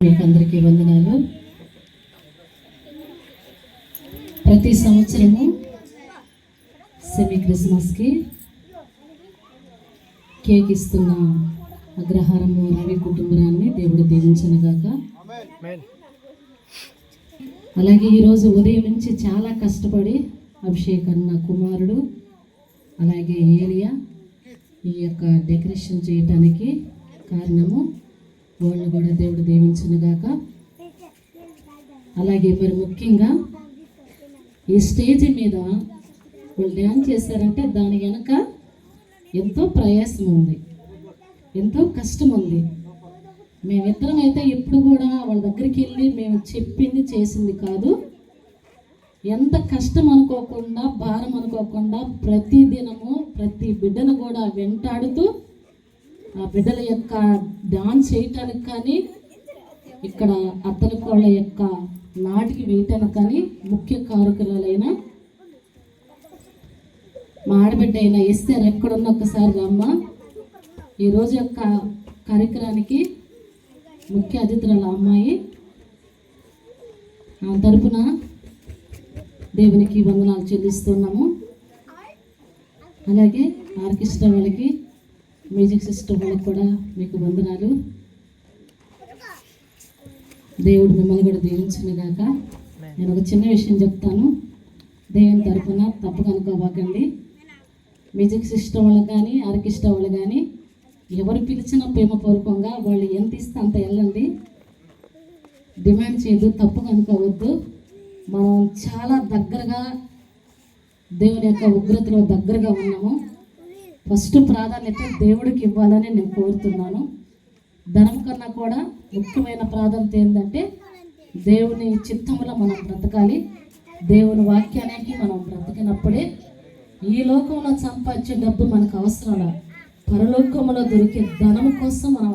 మీకు అందరికీ వందనాలు. ప్రతి సంవత్సరము సెమీ క్రిస్మస్కి కేక్ ఇస్తున్న అగ్రహారము రవి కుటుంబాన్ని దేవుడు దీవించనుగాక. అలాగే ఈరోజు ఉదయం నుంచి చాలా కష్టపడి అభిషేక్ అన్న కుమారుడు అలాగే ఏలియా ఈ యొక్క డెకరేషన్ చేయటానికి కారణము, వాళ్ళు కూడా దేవుడు దీవించునుగాక. అలాగే మరి ముఖ్యంగా ఈ స్టేజ్ మీద వాళ్ళు డ్యాన్స్ చేశారంటే దాని వెనక ఎంతో ప్రయాసం ఉంది, ఎంతో కష్టం ఉంది. మేమిద్దరం అయితే ఎప్పుడు కూడా వాళ్ళ దగ్గరికి వెళ్ళి మేము చెప్పింది చేసింది కాదు. ఎంత కష్టం అనుకోకుండా, భారం అనుకోకుండా ప్రతి దినము ప్రతి బిడ్డను కూడా వెంటాడుతూ ఆ బిడ్డల యొక్క డాన్స్ చేయటానికి కానీ, ఇక్కడ అత్తల కోళ్ళ యొక్క నాటికి వేయటానికి కానీ ముఖ్య కారకురాలైన మా ఆడబిడ్డ అయిన ఎస్తేర్ ఎక్కడున్న ఒక్కసారి రమ్మ. ఈరోజు యొక్క కార్యక్రమానికి ముఖ్య అతిథుల అమ్మాయి. ఆ తరపున దేవునికి వందనాలు చెల్లిస్తున్నాము. అలాగే ఆర్కెస్ట్రా వాళ్ళకి, మ్యూజిక్ సిస్టమ్ వాళ్ళకి కూడా మీకు వందనాలు. దేవుడు మిమ్మల్ని కూడా దీవించునుగాక. నేను ఒక చిన్న విషయం చెప్తాను, దేవుని తరఫున తప్పక అనుకోబాకండి. మ్యూజిక్ సిస్టమ్ వాళ్ళు కానీ, ఆర్కెస్ట్రా వాళ్ళు కానీ ఎవరు పిలిచినా ప్రేమపూర్వకంగా వాళ్ళు ఎంత ఇస్తే అంత వెళ్ళండి, డిమాండ్ చేయదు, తప్పుగా అనుకోవద్దు. మనం చాలా దగ్గరగా దేవుని యొక్క ఉగ్రతలో దగ్గరగా ఉన్నాము. ఫస్ట్ ప్రాధాన్యత దేవుడికి ఇవ్వాలని నేను కోరుతున్నాను. ధనం కన్నా కూడా ముఖ్యమైన ప్రాధాన్యత ఏంటంటే దేవుని చిత్తంలో మనం బ్రతకాలి. దేవుని వాక్యానికి మనం బ్రతికినప్పుడే ఈ లోకంలో సంపాదించే డబ్బు మనకు అవసరం, పరలోకంలో దొరికే ధనం కోసం మనం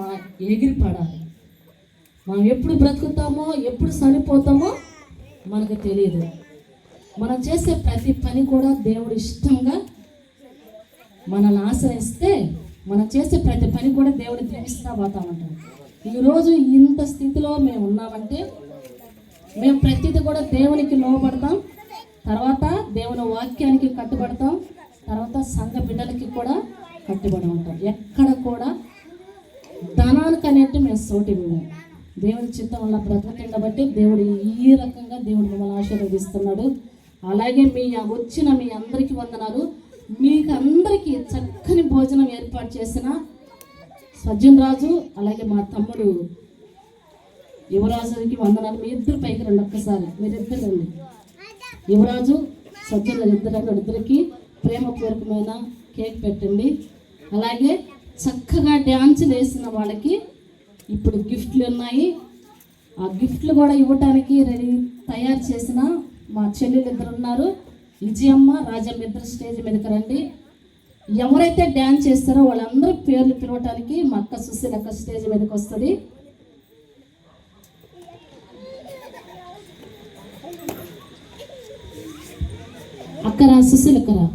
ఎగిరిపడాలి. మనం ఎప్పుడు బ్రతుకుతామో ఎప్పుడు చనిపోతామో మనకు తెలియదు. మనం చేసే ప్రతి పని కూడా దేవుడు ఇష్టంగా మనల్ని ఆశ్రయిస్తే మనం చేసే ప్రతి పని కూడా దేవుడు దీవిస్తూ పోతామంటాం. ఈరోజు ఇంత స్థితిలో మేము ఉన్నామంటే మేము ప్రతిదీ కూడా దేవునికి లోబడతాం, తర్వాత దేవుని వాక్యానికి కట్టుబడతాం, తర్వాత సంఘ బిడ్డలకి కూడా కట్టుబడి ఉంటాం. ఎక్కడ కూడా ధనానికి అనేది మేము సోటి మేము దేవుని చిత్తం వల్ల బ్రతకండి బట్టి దేవుడు ఈ రకంగా దేవుడు మిమ్మల్ని ఆశీర్వదిస్తున్నాడు. అలాగే వచ్చిన మీ అందరికీ వందనాలు. మీకు అందరికీ చక్కని భోజనం ఏర్పాటు చేసిన సజ్జన్ రాజు అలాగే మా తమ్ముడు యువరాజుకి వందనాలు. మీ ఇద్దరు పైకి రండి, ఒక్కసారి మీరిద్దరు రండి. యువరాజు సజ్జన్ ఇద్దరికి ప్రేమపూర్వకమైన కేక్ పెట్టండి. అలాగే చక్కగా డ్యాన్సులు వేసిన వాళ్ళకి ఇప్పుడు గిఫ్ట్లు ఉన్నాయి. ఆ గిఫ్ట్లు కూడా ఇవ్వటానికి తయారు చేసిన మా చెల్లెలు ఇద్దరు ఉన్నారు, విజయమ్మ రాజమ్మ. ఇద్దరు స్టేజ్ మీదకి రండి. ఎవరైతే డ్యాన్స్ చేస్తారో వాళ్ళందరూ పేర్లు పిలవటానికి మా అక్క సుశీల అక్క స్టేజ్ మీదకి వస్తుంది. అక్కరా సుశీల అక్కరా.